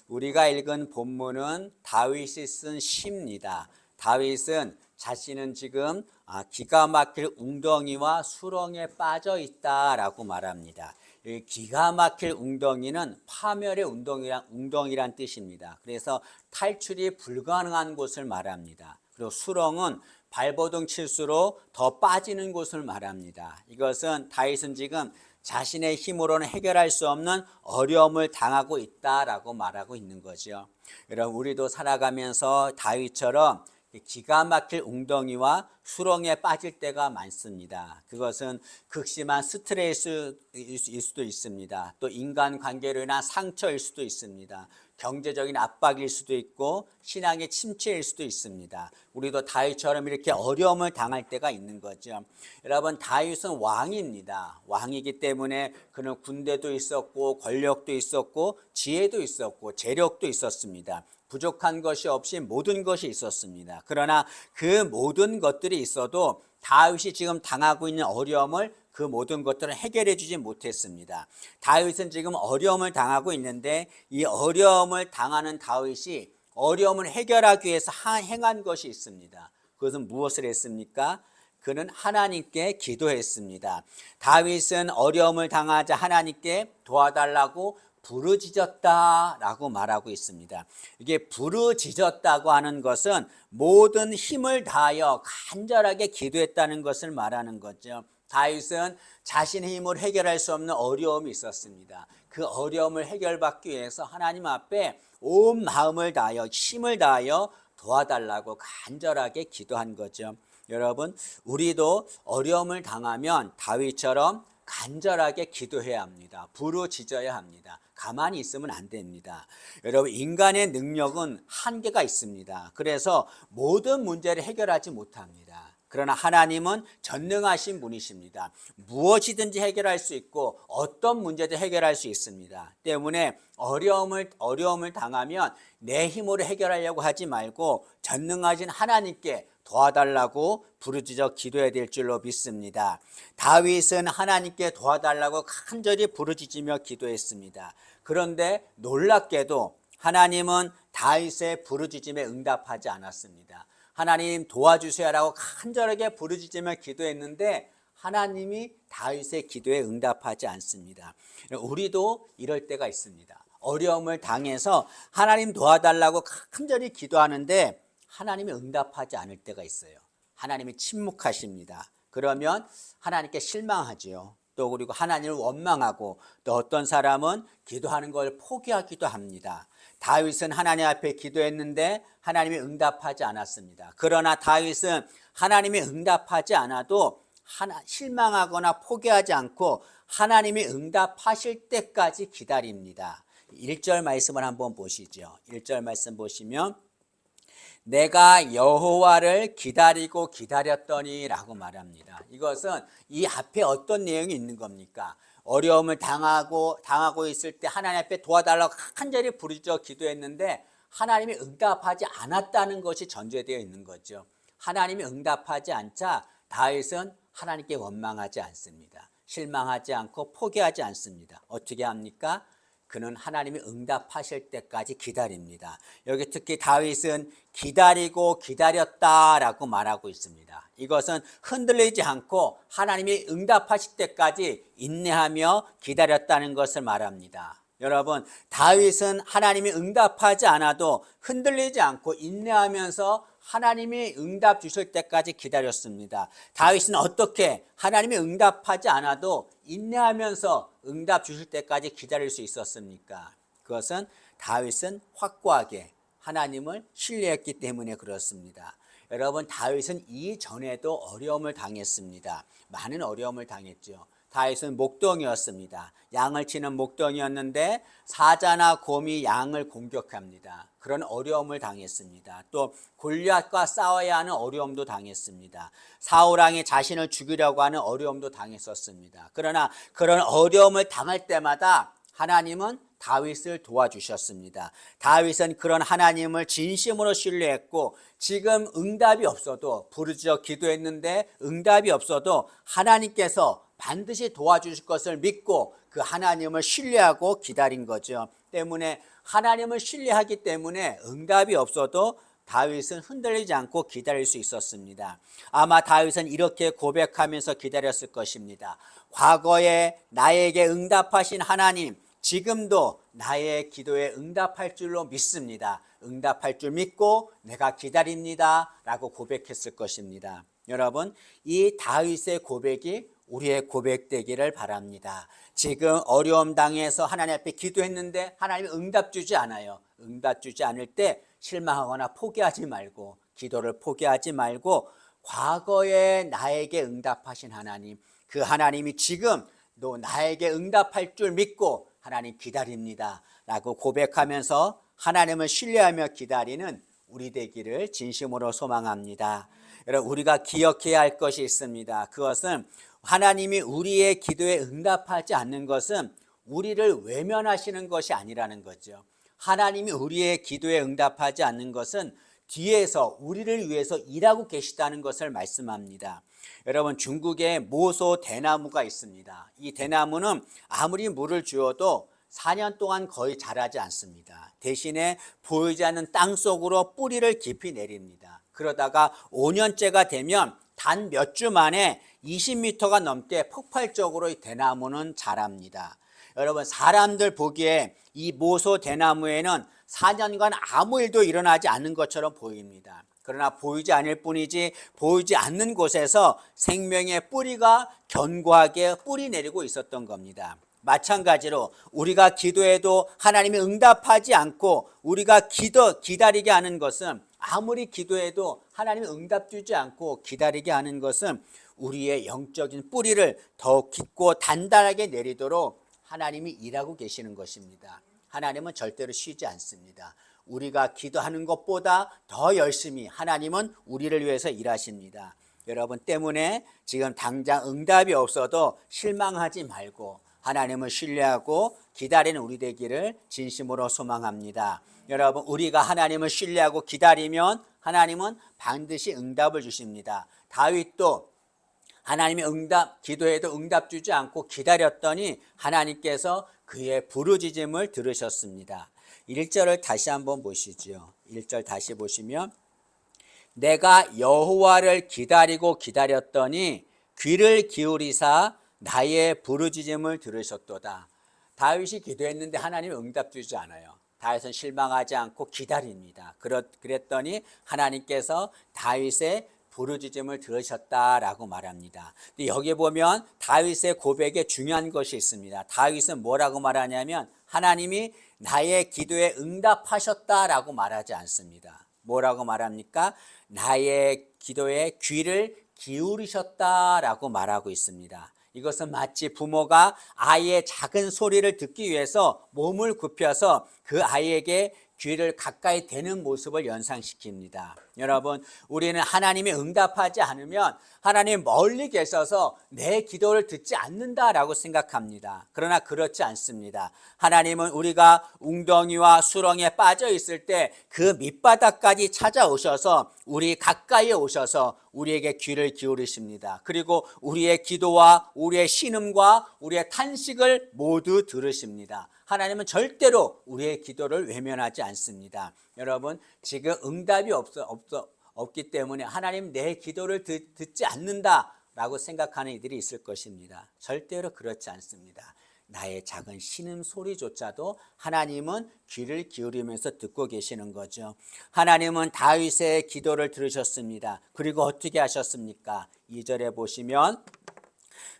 우리가 읽은 본문은 다윗이 쓴 시입니다. 다윗은 자신은 지금 기가 막힐 웅덩이와 수렁에 빠져 있다라고 말합니다. 이 기가 막힐 웅덩이는 파멸의 웅덩이란 뜻입니다. 그래서 탈출이 불가능한 곳을 말합니다. 그리고 수렁은 발버둥 칠수록 더 빠지는 곳을 말합니다. 이것은 다윗은 지금 자신의 힘으로는 해결할 수 없는 어려움을 당하고 있다라고 말하고 있는 거죠. 여러분, 우리도 살아가면서 다윗처럼 기가 막힐 웅덩이와 수렁에 빠질 때가 많습니다. 그것은 극심한 스트레스일 수도 있습니다. 또 인간관계로 인한 상처일 수도 있습니다. 경제적인 압박일 수도 있고 신앙의 침체일 수도 있습니다. 우리도 다윗처럼 이렇게 어려움을 당할 때가 있는 거죠. 여러분, 다윗은 왕입니다. 왕이기 때문에 그는 군대도 있었고 권력도 있었고 지혜도 있었고 재력도 있었습니다. 부족한 것이 없이 모든 것이 있었습니다. 그러나 그 모든 것들이 있어도 다윗이 지금 당하고 있는 어려움을 그 모든 것들을 해결해 주지 못했습니다. 다윗은 지금 어려움을 당하고 있는데 이 어려움을 당하는 다윗이 어려움을 해결하기 위해서 행한 것이 있습니다. 그것은 무엇을 했습니까? 그는 하나님께 기도했습니다. 다윗은 어려움을 당하자 하나님께 도와달라고 부르짖었다라고 말하고 있습니다. 이게 부르짖었다고 하는 것은 모든 힘을 다하여 간절하게 기도했다는 것을 말하는 거죠. 다윗은 자신의 힘으로 해결할 수 없는 어려움이 있었습니다. 그 어려움을 해결받기 위해서 하나님 앞에 온 마음을 다하여 힘을 다하여 도와달라고 간절하게 기도한 거죠. 여러분, 우리도 어려움을 당하면 다윗처럼 간절하게 기도해야 합니다. 부르짖어야 합니다. 가만히 있으면 안 됩니다. 여러분, 인간의 능력은 한계가 있습니다. 그래서 모든 문제를 해결하지 못합니다. 그러나 하나님은 전능하신 분이십니다. 무엇이든지 해결할 수 있고 어떤 문제도 해결할 수 있습니다. 때문에 어려움을 당하면 내 힘으로 해결하려고 하지 말고 전능하신 하나님께 도와달라고 부르짖어 기도해야 될 줄로 믿습니다. 다윗은 하나님께 도와달라고 간절히 부르짖으며 기도했습니다. 그런데 놀랍게도 하나님은 다윗의 부르짖음에 응답하지 않았습니다. 하나님 도와주세요라고 간절하게 부르짖으며 기도했는데 하나님이 다윗의 기도에 응답하지 않습니다. 우리도 이럴 때가 있습니다. 어려움을 당해서 하나님 도와달라고 간절히 기도하는데 하나님이 응답하지 않을 때가 있어요. 하나님이 침묵하십니다. 그러면 하나님께 실망하지요. 또 그리고 하나님을 원망하고 또 어떤 사람은 기도하는 걸 포기하기도 합니다. 다윗은 하나님 앞에 기도했는데 하나님이 응답하지 않았습니다. 그러나 다윗은 하나님이 응답하지 않아도 실망하거나 포기하지 않고 하나님이 응답하실 때까지 기다립니다. 1절 말씀을 한번 보시죠. 1절 말씀 보시면 내가 여호와를 기다리고 기다렸더니 라고 말합니다. 이것은 이 앞에 어떤 내용이 있는 겁니까? 어려움을 당하고 있을 때 하나님 앞에 도와달라고 간절히 부르짖어 기도했는데 하나님이 응답하지 않았다는 것이 전제되어 있는 거죠. 하나님이 응답하지 않자 다윗은 하나님께 원망하지 않습니다. 실망하지 않고 포기하지 않습니다. 어떻게 합니까? 그는 하나님이 응답하실 때까지 기다립니다. 여기 특히 다윗은 기다리고 기다렸다라고 말하고 있습니다. 이것은 흔들리지 않고 하나님이 응답하실 때까지 인내하며 기다렸다는 것을 말합니다. 여러분, 다윗은 하나님이 응답하지 않아도 흔들리지 않고 인내하면서 하나님이 응답 주실 때까지 기다렸습니다. 다윗은 어떻게 하나님이 응답하지 않아도 인내하면서 응답 주실 때까지 기다릴 수 있었습니까? 그것은 다윗은 확고하게 하나님을 신뢰했기 때문에 그렇습니다. 여러분, 다윗은 이전에도 어려움을 당했습니다. 많은 어려움을 당했죠. 다윗은 목동이었습니다. 양을 치는 목동이었는데 사자나 곰이 양을 공격합니다. 그런 어려움을 당했습니다. 또 골리앗과 싸워야 하는 어려움도 당했습니다. 사울 왕이 자신을 죽이려고 하는 어려움도 당했었습니다. 그러나 그런 어려움을 당할 때마다 하나님은 다윗을 도와주셨습니다. 다윗은 그런 하나님을 진심으로 신뢰했고 지금 응답이 없어도 부르짖어 기도했는데 응답이 없어도 하나님께서 반드시 도와주실 것을 믿고 그 하나님을 신뢰하고 기다린 거죠. 때문에 하나님을 신뢰하기 때문에 응답이 없어도 다윗은 흔들리지 않고 기다릴 수 있었습니다. 아마 다윗은 이렇게 고백하면서 기다렸을 것입니다. 과거에 나에게 응답하신 하나님, 지금도 나의 기도에 응답할 줄로 믿습니다. 응답할 줄 믿고 내가 기다립니다 라고 고백했을 것입니다. 여러분, 이 다윗의 고백이 우리의 고백되기를 바랍니다. 지금 어려움 당해서 하나님 앞에 기도했는데 하나님이 응답 주지 않아요. 응답 주지 않을 때 실망하거나 포기하지 말고, 기도를 포기하지 말고 과거에 나에게 응답하신 하나님, 그 하나님이 지금 또 나에게 응답할 줄 믿고 하나님 기다립니다 라고 고백하면서 하나님을 신뢰하며 기다리는 우리 되기를 진심으로 소망합니다. 여러분, 우리가 기억해야 할 것이 있습니다. 그것은 하나님이 우리의 기도에 응답하지 않는 것은 우리를 외면하시는 것이 아니라는 거죠. 하나님이 우리의 기도에 응답하지 않는 것은 뒤에서 우리를 위해서 일하고 계시다는 것을 말씀합니다. 여러분, 중국에 모소 대나무가 있습니다. 이 대나무는 아무리 물을 주어도 4년 동안 거의 자라지 않습니다. 대신에 보이지 않는 땅 속으로 뿌리를 깊이 내립니다. 그러다가 5년째가 되면 단 몇 주 만에 20m가 넘게 폭발적으로 이 대나무는 자랍니다. 여러분, 사람들 보기에 이 모소 대나무에는 4년간 아무 일도 일어나지 않는 것처럼 보입니다. 그러나 보이지 않을 뿐이지 보이지 않는 곳에서 생명의 뿌리가 견고하게 뿌리 내리고 있었던 겁니다. 마찬가지로 우리가 기도해도 하나님이 응답하지 않고 우리가 기다리게 하는 것은, 아무리 기도해도 하나님이 응답 주지 않고 기다리게 하는 것은 우리의 영적인 뿌리를 더욱 깊고 단단하게 내리도록 하나님이 일하고 계시는 것입니다. 하나님은 절대로 쉬지 않습니다. 우리가 기도하는 것보다 더 열심히 하나님은 우리를 위해서 일하십니다. 여러분, 때문에 지금 당장 응답이 없어도 실망하지 말고 하나님을 신뢰하고 기다리는 우리 되기를 진심으로 소망합니다. 여러분, 우리가 하나님을 신뢰하고 기다리면 하나님은 반드시 응답을 주십니다. 다윗도 하나님의 기도에도 응답 주지 않고 기다렸더니 하나님께서 그의 부르짖음을 들으셨습니다. 1절을 다시 한번 보시죠. 1절 다시 보시면, 내가 여호와를 기다리고 기다렸더니 귀를 기울이사 나의 부르짖음을 들으셨도다. 다윗이 기도했는데 하나님이 응답 주지 않아요. 다윗은 실망하지 않고 기다립니다. 그랬더니 하나님께서 다윗의 부르짖음을 들으셨다라고 말합니다. 여기 보면 다윗의 고백에 중요한 것이 있습니다. 다윗은 뭐라고 말하냐면 하나님이 나의 기도에 응답하셨다라고 말하지 않습니다. 뭐라고 말합니까? 나의 기도에 귀를 기울이셨다라고 말하고 있습니다. 이것은 마치 부모가 아이의 작은 소리를 듣기 위해서 몸을 굽혀서 그 아이에게 귀를 가까이 대는 모습을 연상시킵니다. 여러분, 우리는 하나님이 응답하지 않으면 하나님 멀리 계셔서 내 기도를 듣지 않는다라고 생각합니다. 그러나 그렇지 않습니다. 하나님은 우리가 웅덩이와 수렁에 빠져 있을 때 그 밑바닥까지 찾아오셔서 우리 가까이에 오셔서 우리에게 귀를 기울이십니다. 그리고 우리의 기도와 우리의 신음과 우리의 탄식을 모두 들으십니다. 하나님은 절대로 우리의 기도를 외면하지 않습니다. 여러분, 지금 응답이 없기 때문에 하나님 내 기도를 듣지 않는다라고 생각하는 이들이 있을 것입니다. 절대로 그렇지 않습니다. 나의 작은 신음 소리조차도 하나님은 귀를 기울이면서 듣고 계시는 거죠. 하나님은 다윗의 기도를 들으셨습니다. 그리고 어떻게 하셨습니까? 2절에 보시면,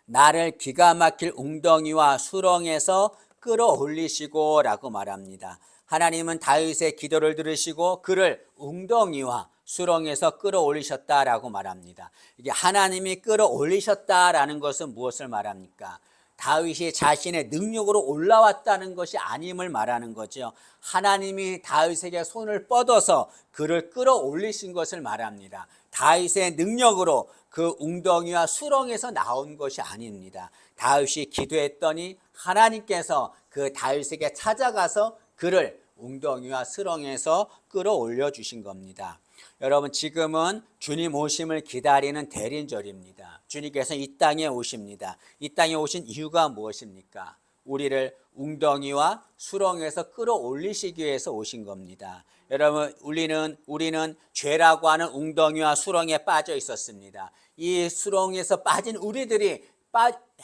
나를 기가 막힐 웅덩이와 수렁에서 끌어올리시고 라고 말합니다. 하나님은 다윗의 기도를 들으시고 그를 웅덩이와 수렁에서 끌어올리셨다라고 말합니다. 이게 하나님이 끌어올리셨다라는 것은 무엇을 말합니까? 다윗이 자신의 능력으로 올라왔다는 것이 아님을 말하는 거죠. 하나님이 다윗에게 손을 뻗어서 그를 끌어올리신 것을 말합니다. 다윗의 능력으로 그 웅덩이와 수렁에서 나온 것이 아닙니다. 다윗이 기도했더니 하나님께서 그 다윗에게 찾아가서 그를 웅덩이와 수렁에서 끌어올려 주신 겁니다. 여러분, 지금은 주님 오심을 기다리는 대린절입니다. 주님께서 이 땅에 오십니다. 이 땅에 오신 이유가 무엇입니까? 우리를 웅덩이와 수렁에서 끌어올리시기 위해서 오신 겁니다. 여러분, 우리는 죄라고 하는 웅덩이와 수렁에 빠져 있었습니다. 이 수렁에서 빠진 우리들이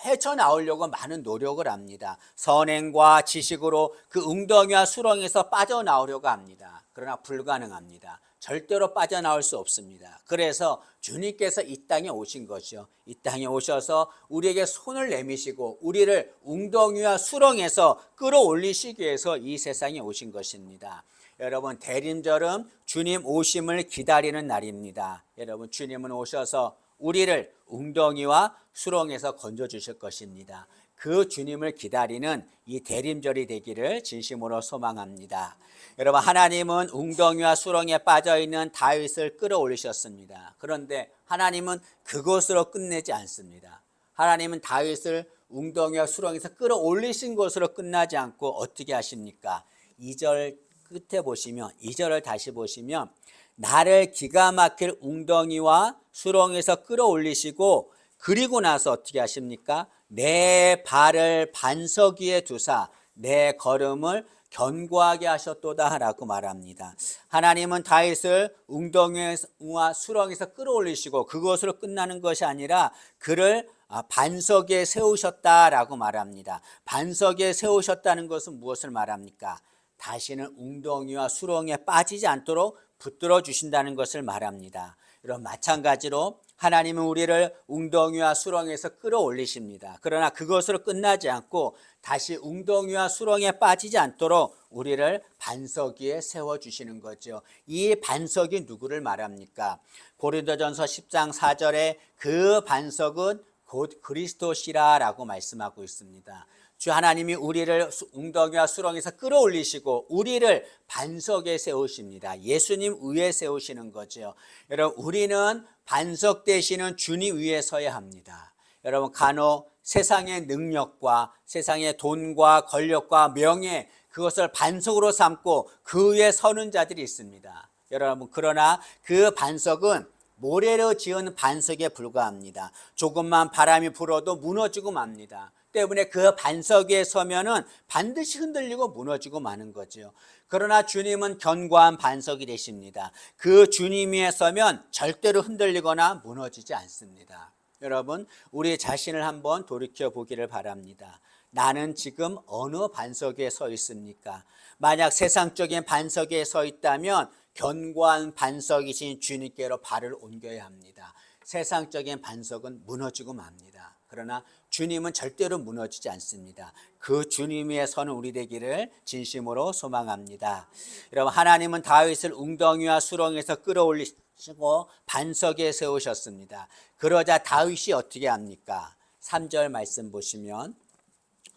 헤쳐나오려고 많은 노력을 합니다. 선행과 지식으로 그 웅덩이와 수렁에서 빠져나오려고 합니다. 그러나 불가능합니다. 절대로 빠져나올 수 없습니다. 그래서 주님께서 이 땅에 오신 것이요. 이 땅에 오셔서 우리에게 손을 내미시고 우리를 웅덩이와 수렁에서 끌어올리시기 위해서 이 세상에 오신 것입니다. 여러분, 대림절은 주님 오심을 기다리는 날입니다. 여러분, 주님은 오셔서 우리를 웅덩이와 수렁에서 건져주실 것입니다. 그 주님을 기다리는 이 대림절이 되기를 진심으로 소망합니다. 여러분, 하나님은 웅덩이와 수렁에 빠져있는 다윗을 끌어올리셨습니다. 그런데 하나님은 그것으로 끝내지 않습니다. 하나님은 다윗을 웅덩이와 수렁에서 끌어올리신 것으로 끝나지 않고 어떻게 하십니까? 2절 끝에 보시면, 2절을 다시 보시면, 나를 기가 막힐 웅덩이와 수렁에서 끌어올리시고 그리고 나서 어떻게 하십니까? 내 발을 반석 위에 두사 내 걸음을 견고하게 하셨도다 라고 말합니다. 하나님은 다윗을 웅덩이와 수렁에서 끌어올리시고 그것으로 끝나는 것이 아니라 그를 반석 위에 세우셨다라고 말합니다. 반석 위에 세우셨다는 것은 무엇을 말합니까? 다시는 웅덩이와 수렁에 빠지지 않도록 붙들어 주신다는 것을 말합니다. 이런 마찬가지로 하나님은 우리를 웅덩이와 수렁에서 끌어올리십니다. 그러나 그것으로 끝나지 않고 다시 웅덩이와 수렁에 빠지지 않도록 우리를 반석 위에 세워주시는 거죠. 이 반석이 누구를 말합니까? 고린도전서 10장 4절에 그 반석은 곧 그리스도시라라고 말씀하고 있습니다. 주 하나님이 우리를 웅덩이와 수렁에서 끌어올리시고 우리를 반석에 세우십니다. 예수님 위에 세우시는 거죠. 여러분, 우리는 반석 되시는 주님 위에 서야 합니다. 여러분, 간혹 세상의 능력과 세상의 돈과 권력과 명예, 그것을 반석으로 삼고 그 위에 서는 자들이 있습니다. 여러분, 그러나 그 반석은 모래로 지은 반석에 불과합니다. 조금만 바람이 불어도 무너지고 맙니다. 때문에 그 반석 위에 서면은 반드시 흔들리고 무너지고 마는 거죠. 그러나 주님은 견고한 반석이 되십니다. 그 주님 위에 서면 절대로 흔들리거나 무너지지 않습니다. 여러분, 우리 자신을 한번 돌이켜 보기를 바랍니다. 나는 지금 어느 반석 위에 서 있습니까? 만약 세상적인 반석 위에 서 있다면 견고한 반석이신 주님께로 발을 옮겨야 합니다. 세상적인 반석은 무너지고 맙니다. 그러나 주님은 절대로 무너지지 않습니다. 그 주님 위에 서는 우리 되기를 진심으로 소망합니다. 여러분, 하나님은 다윗을 웅덩이와 수렁에서 끌어올리시고 반석에 세우셨습니다. 그러자 다윗이 어떻게 합니까? 3절 말씀 보시면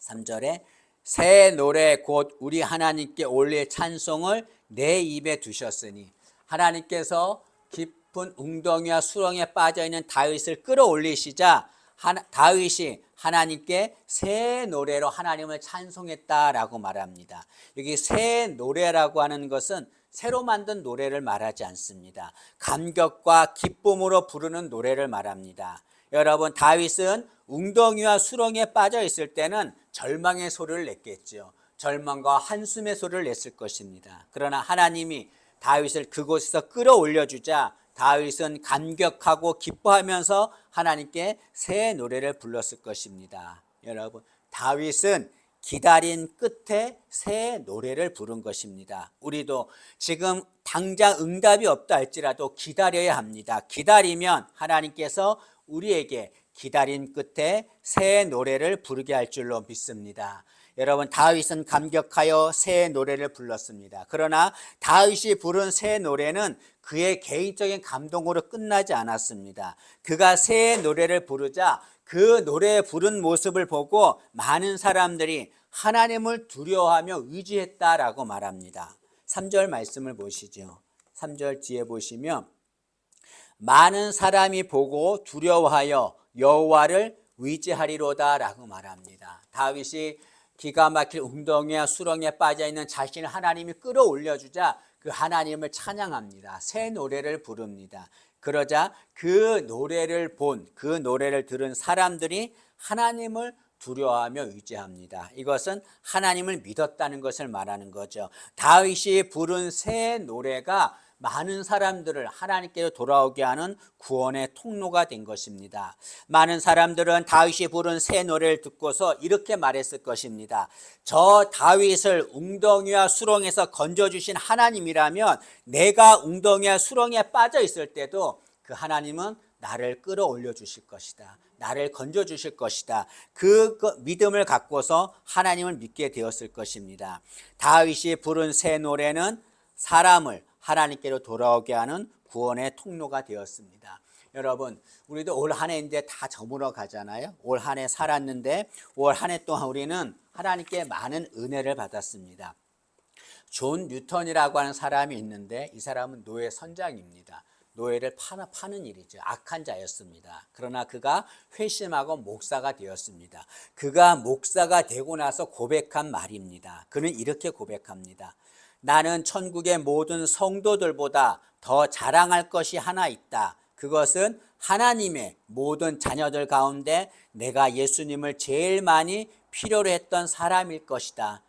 3절에 새 노래 곧 우리 하나님께 올릴 찬송을 내 입에 두셨으니, 하나님께서 깊은 웅덩이와 수렁에 빠져있는 다윗을 끌어올리시자 다윗이 하나님께 새 노래로 하나님을 찬송했다라고 말합니다. 여기 새 노래라고 하는 것은 새로 만든 노래를 말하지 않습니다. 감격과 기쁨으로 부르는 노래를 말합니다. 여러분, 다윗은 웅덩이와 수렁에 빠져 있을 때는 절망의 소리를 냈겠죠. 절망과 한숨의 소리를 냈을 것입니다. 그러나 하나님이 다윗을 그곳에서 끌어올려 주자 다윗은 감격하고 기뻐하면서 하나님께 새 노래를 불렀을 것입니다. 여러분, 다윗은 기다린 끝에 새 노래를 부른 것입니다. 우리도 지금 당장 응답이 없다 할지라도 기다려야 합니다. 기다리면 하나님께서 우리에게 기다린 끝에 새 노래를 부르게 할 줄로 믿습니다. 여러분, 다윗은 감격하여 새 노래를 불렀습니다. 그러나 다윗이 부른 새 노래는 그의 개인적인 감동으로 끝나지 않았습니다. 그가 새 노래를 부르자 그 노래 부른 모습을 보고 많은 사람들이 하나님을 두려워하며 의지했다라고 말합니다. 3절 말씀을 보시죠. 3절 뒤에 보시면 많은 사람이 보고 두려워하여 여호와를 의지하리로다라고 말합니다. 다윗이 기가 막힐 웅덩이와 수렁에 빠져있는 자신을 하나님이 끌어올려주자 그 하나님을 찬양합니다. 새 노래를 부릅니다. 그러자 그 노래를 들은 사람들이 하나님을 두려워하며 의지합니다. 이것은 하나님을 믿었다는 것을 말하는 거죠. 다윗이 부른 새 노래가 많은 사람들을 하나님께로 돌아오게 하는 구원의 통로가 된 것입니다. 많은 사람들은 다윗이 부른 새 노래를 듣고서 이렇게 말했을 것입니다. 저 다윗을 웅덩이와 수렁에서 건져주신 하나님이라면 내가 웅덩이와 수렁에 빠져 있을 때도 그 하나님은 나를 끌어올려 주실 것이다. 나를 건져 주실 것이다. 그 믿음을 갖고서 하나님을 믿게 되었을 것입니다. 다윗이 부른 새 노래는 사람을 하나님께로 돌아오게 하는 구원의 통로가 되었습니다. 여러분, 우리도 올 한 해인데 다 저물어 가잖아요. 올 한 해 살았는데 올 한 해 동안 우리는 하나님께 많은 은혜를 받았습니다. 존 뉴턴이라고 하는 사람이 있는데 이 사람은 노예 선장입니다. 노예를 파는 일이죠. 악한 자였습니다. 그러나 그가 회심하고 목사가 되었습니다. 그가 목사가 되고 나서 고백한 말입니다. 그는 이렇게 고백합니다. 나는 천국의 모든 성도들보다 더 자랑할 것이 하나 있다. 그것은 하나님의 모든 자녀들 가운데 내가 예수님을 제일 많이 필요로 했던 사람일 것이다.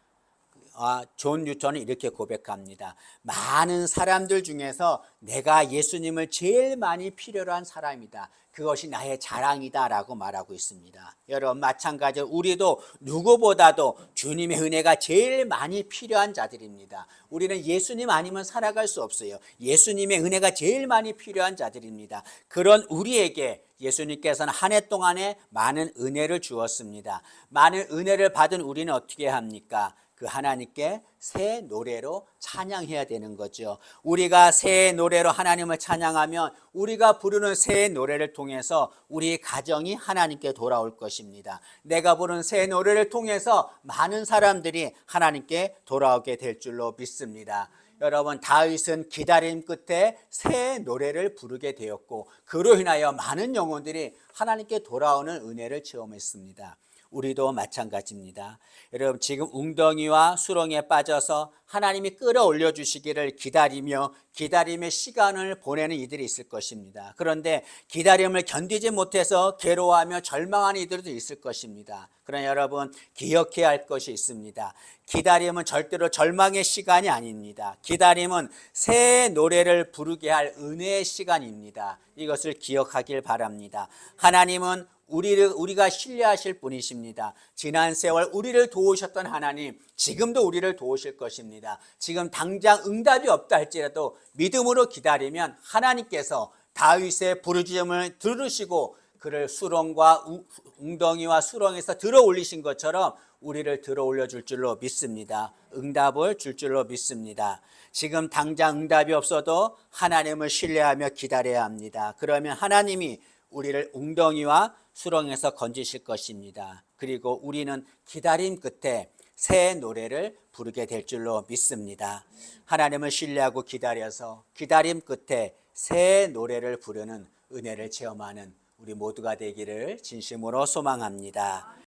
존 뉴턴은 이렇게 고백합니다. 많은 사람들 중에서 내가 예수님을 제일 많이 필요로 한 사람이다. 그것이 나의 자랑이다라고 말하고 있습니다. 여러분, 마찬가지로 우리도 누구보다도 주님의 은혜가 제일 많이 필요한 자들입니다. 우리는 예수님 아니면 살아갈 수 없어요. 예수님의 은혜가 제일 많이 필요한 자들입니다. 그런 우리에게 예수님께서는 한 해 동안에 많은 은혜를 주었습니다. 많은 은혜를 받은 우리는 어떻게 합니까? 그 하나님께 새 노래로 찬양해야 되는 거죠. 우리가 새 노래로 하나님을 찬양하면 우리가 부르는 새 노래를 통해서 우리 가정이 하나님께 돌아올 것입니다. 내가 부른 새 노래를 통해서 많은 사람들이 하나님께 돌아오게 될 줄로 믿습니다. 여러분, 다윗은 기다림 끝에 새 노래를 부르게 되었고 그로 인하여 많은 영혼들이 하나님께 돌아오는 은혜를 체험했습니다. 우리도 마찬가지입니다. 여러분, 지금 웅덩이와 수렁에 빠져서 하나님이 끌어올려 주시기를 기다림의 시간을 보내는 이들이 있을 것입니다. 그런데 기다림을 견디지 못해서 괴로워하며 절망하는 이들도 있을 것입니다. 그러나 여러분, 기억해야 할 것이 있습니다. 기다림은 절대로 절망의 시간이 아닙니다. 기다림은 새 노래를 부르게 할 은혜의 시간입니다. 이것을 기억하길 바랍니다. 하나님은 우리가 신뢰하실 분이십니다. 지난 세월 우리를 도우셨던 하나님, 지금도 우리를 도우실 것입니다. 지금 당장 응답이 없다 할지라도 믿음으로 기다리면 하나님께서 다윗의 부르짖음을 들으시고 그를 웅덩이와 수렁에서 들어 올리신 것처럼 우리를 들어 올려 줄 줄로 믿습니다. 응답을 줄 줄로 믿습니다. 지금 당장 응답이 없어도 하나님을 신뢰하며 기다려야 합니다. 그러면 하나님이 우리를 웅덩이와 수렁에서 건지실 것입니다. 그리고 우리는 기다림 끝에 새 노래를 부르게 될 줄로 믿습니다. 하나님을 신뢰하고 기다려서 기다림 끝에 새 노래를 부르는 은혜를 체험하는 우리 모두가 되기를 진심으로 소망합니다.